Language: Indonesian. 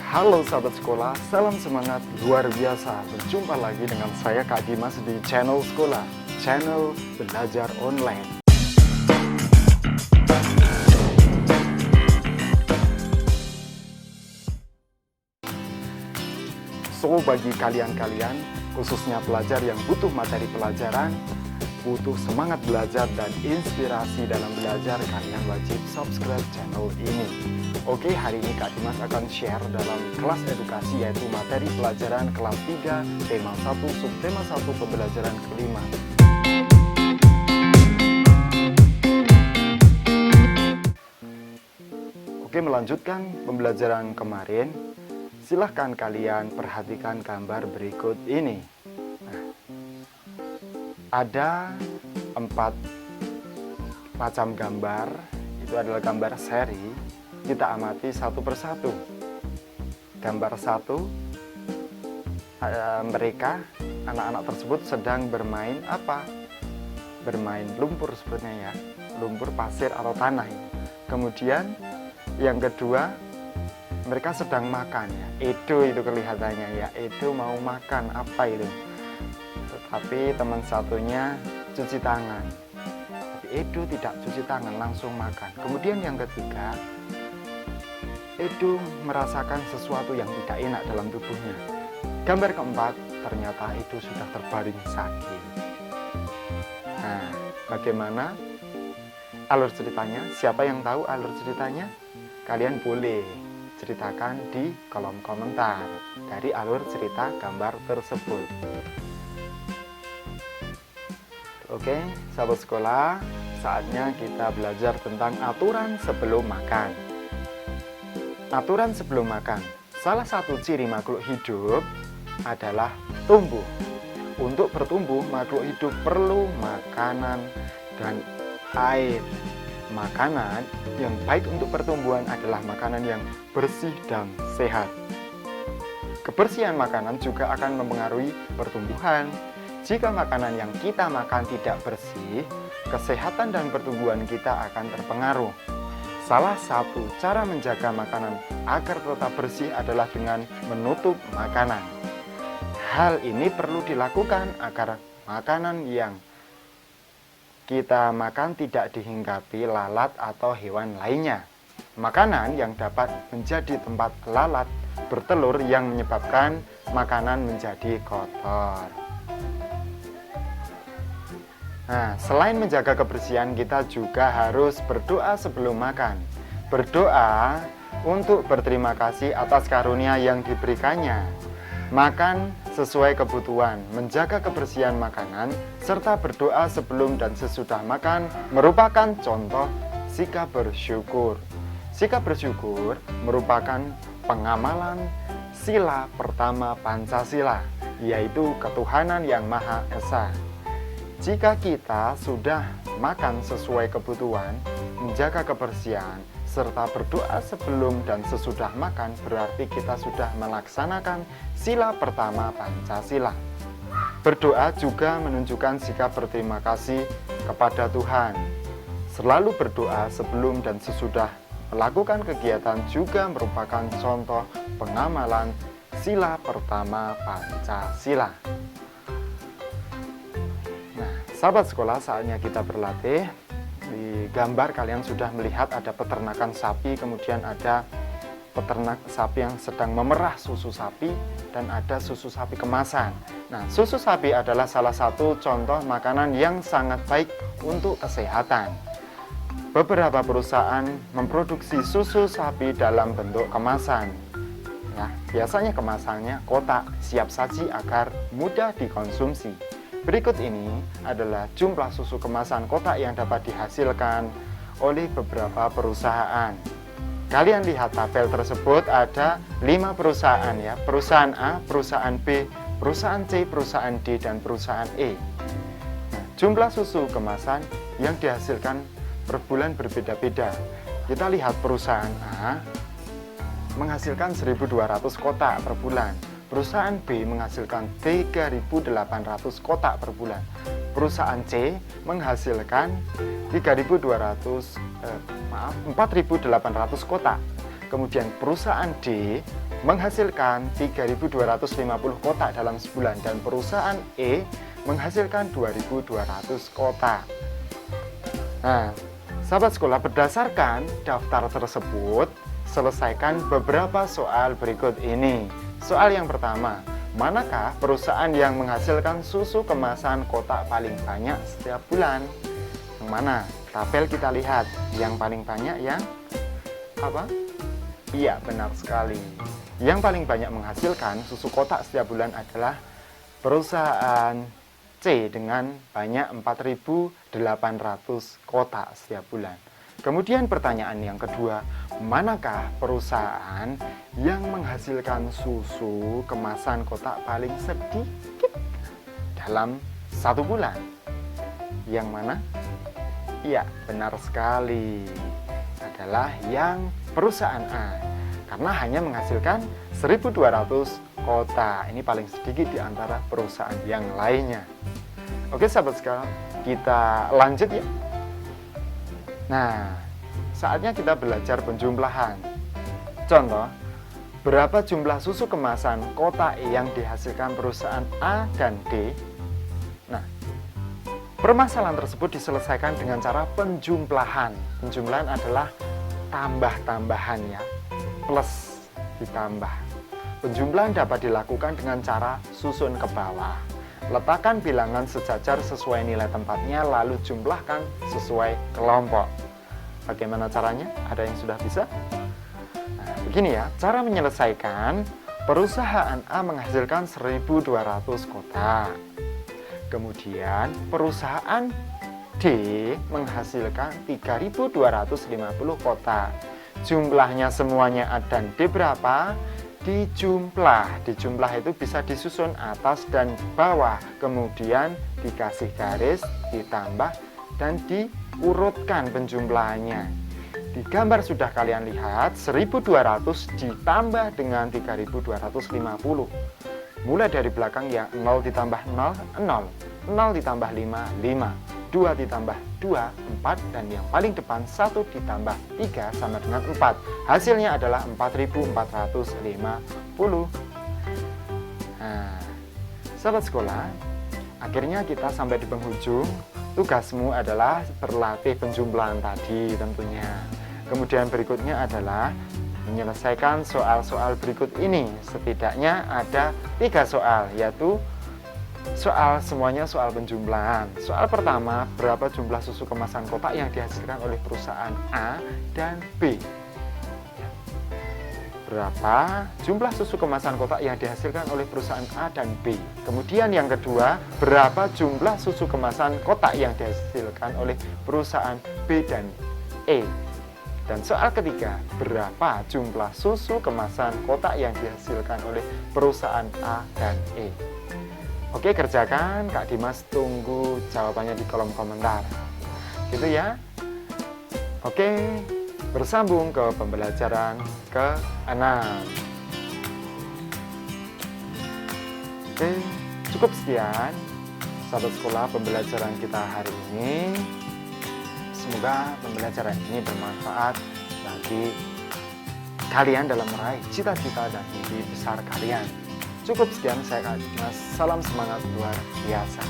Halo sahabat sekolah, salam semangat luar biasa. Berjumpa lagi dengan saya Kak Dimas di channel sekolah, channel belajar online. So, bagi kalian-kalian, khususnya pelajar yang butuh materi pelajaran, butuh semangat belajar dan inspirasi dalam belajar, kalian wajib subscribe channel ini. Oke, hari ini Kak Dimas akan share dalam kelas edukasi, yaitu materi pelajaran kelas 3, tema 1, subtema 1, pembelajaran kelima. Oke, melanjutkan pembelajaran kemarin, silahkan kalian perhatikan gambar berikut ini. Nah, ada 4 macam gambar, itu adalah gambar seri. Kita amati satu persatu. Gambar 1, mereka, anak-anak tersebut sedang bermain apa? Bermain lumpur sebenarnya ya, lumpur, pasir atau tanah. Kemudian yang kedua, mereka sedang makan ya. Edo itu kelihatannya ya, Edo mau makan apa itu? Tetapi teman satunya cuci tangan. Tapi Edo tidak cuci tangan, langsung makan. Kemudian yang ketiga, Edo merasakan sesuatu yang tidak enak dalam tubuhnya. Gambar keempat, ternyata Edo sudah terbaring sakit. Nah, bagaimana alur ceritanya? Siapa yang tahu alur ceritanya? Kalian boleh ceritakan di kolom komentar dari alur cerita gambar tersebut. Oke, sahabat sekolah, saatnya kita belajar tentang aturan sebelum makan. Aturan sebelum makan. Salah satu ciri makhluk hidup adalah tumbuh. Untuk bertumbuh, makhluk hidup perlu makanan dan air. Makanan yang baik untuk pertumbuhan adalah makanan yang bersih dan sehat. Kebersihan makanan juga akan mempengaruhi pertumbuhan. Jika makanan yang kita makan tidak bersih, kesehatan dan pertumbuhan kita akan terpengaruh. Salah satu cara menjaga makanan agar tetap bersih adalah dengan menutup makanan. Hal ini perlu dilakukan agar makanan yang kita makan tidak dihinggapi lalat atau hewan lainnya. Makanan yang dapat menjadi tempat lalat bertelur yang menyebabkan makanan menjadi kotor. Nah, selain menjaga kebersihan, kita juga harus berdoa sebelum makan. Berdoa untuk berterima kasih atas karunia yang diberikannya. Makan sesuai kebutuhan, menjaga kebersihan makanan, serta berdoa sebelum dan sesudah makan merupakan contoh sikap bersyukur. Sikap bersyukur merupakan pengamalan sila pertama Pancasila, yaitu ketuhanan yang Maha Esa. Jika kita sudah makan sesuai kebutuhan, menjaga kebersihan, serta berdoa sebelum dan sesudah makan, berarti kita sudah melaksanakan sila pertama Pancasila. Berdoa juga menunjukkan sikap berterima kasih kepada Tuhan. Selalu berdoa sebelum dan sesudah melakukan kegiatan juga merupakan contoh pengamalan sila pertama Pancasila. Sahabat sekolah, saatnya kita berlatih. Di gambar kalian sudah melihat ada peternakan sapi, kemudian ada peternak sapi yang sedang memerah susu sapi, dan ada susu sapi kemasan. Nah, susu sapi adalah salah satu contoh makanan yang sangat baik untuk kesehatan. Beberapa perusahaan memproduksi susu sapi dalam bentuk kemasan. Ya, biasanya kemasannya kotak, siap saji agar mudah dikonsumsi. Berikut ini adalah jumlah susu kemasan kotak yang dapat dihasilkan oleh beberapa perusahaan. Kalian lihat tabel tersebut, ada 5 perusahaan ya. Perusahaan A, perusahaan B, perusahaan C, perusahaan D, dan perusahaan E. Nah, jumlah susu kemasan yang dihasilkan per bulan berbeda-beda. Kita lihat perusahaan A menghasilkan 1.200 kotak per bulan. Perusahaan B menghasilkan 3.800 kotak per bulan. Perusahaan C menghasilkan 4.800 kotak. Kemudian perusahaan D menghasilkan 3.250 kotak dalam sebulan dan perusahaan E menghasilkan 2.200 kotak. Nah, sahabat sekolah, berdasarkan daftar tersebut, selesaikan beberapa soal berikut ini. Soal yang pertama, manakah perusahaan yang menghasilkan susu kemasan kotak paling banyak setiap bulan? Yang mana? Tabel kita lihat, yang paling banyak yang apa? Iya, benar sekali. Yang paling banyak menghasilkan susu kotak setiap bulan adalah perusahaan C dengan banyak 4.800 kotak setiap bulan. Kemudian pertanyaan yang kedua, manakah perusahaan yang menghasilkan susu kemasan kotak paling sedikit dalam satu bulan? Yang mana? Iya, benar sekali. Adalah yang perusahaan A, karena hanya menghasilkan 1.200 kotak. Ini paling sedikit di antara perusahaan yang lainnya. Oke sahabat sekalian, kita lanjut ya. Nah, saatnya kita belajar penjumlahan. Contoh, berapa jumlah susu kemasan kotak yang dihasilkan perusahaan A dan D? Nah, permasalahan tersebut diselesaikan dengan cara penjumlahan. Penjumlahan adalah tambah-tambahan ya, plus ditambah. Penjumlahan dapat dilakukan dengan cara susun ke bawah. Letakkan bilangan sejajar sesuai nilai tempatnya, lalu jumlahkan sesuai kelompok. Bagaimana caranya? Ada yang sudah bisa? Nah, begini ya, cara menyelesaikan. Perusahaan A menghasilkan 1.200 kotak. Kemudian perusahaan D menghasilkan 3.250 kotak. Jumlahnya semuanya A dan D berapa? Dijumlah. Dijumlah itu bisa disusun atas dan bawah, kemudian dikasih garis, ditambah, dan diurutkan penjumlahannya. Di gambar sudah kalian lihat, 1.200 ditambah dengan 3.250. Mulai dari belakang ya, 0 ditambah 0, 0. 0 ditambah 5, 5. 2 ditambah 2, 4. Dan yang paling depan 1 ditambah 3 sama dengan 4. Hasilnya adalah 4.450. Nah, sahabat sekolah, akhirnya kita sampai di penghujung. Tugasmu adalah berlatih penjumlahan tadi tentunya. Kemudian berikutnya adalah menyelesaikan soal-soal berikut ini. Setidaknya ada 3 soal, yaitu semuanya soal penjumlahan. Soal pertama, berapa jumlah susu kemasan kotak yang dihasilkan oleh perusahaan A dan B? Berapa jumlah susu kemasan kotak yang dihasilkan oleh perusahaan A dan B? Kemudian yang kedua, berapa jumlah susu kemasan kotak yang dihasilkan oleh perusahaan B dan E? Dan soal ketiga, berapa jumlah susu kemasan kotak yang dihasilkan oleh perusahaan A dan E? Oke, kerjakan. Kak Dimas tunggu jawabannya di kolom komentar. Gitu ya. Oke, bersambung ke pembelajaran ke-6. Oke, cukup sekian sahabat sekolah pembelajaran kita hari ini. Semoga pembelajaran ini bermanfaat bagi kalian dalam meraih cita-cita dan mimpi besar kalian. Cukup sekian, saya Kak Dimas. Salam semangat luar biasa.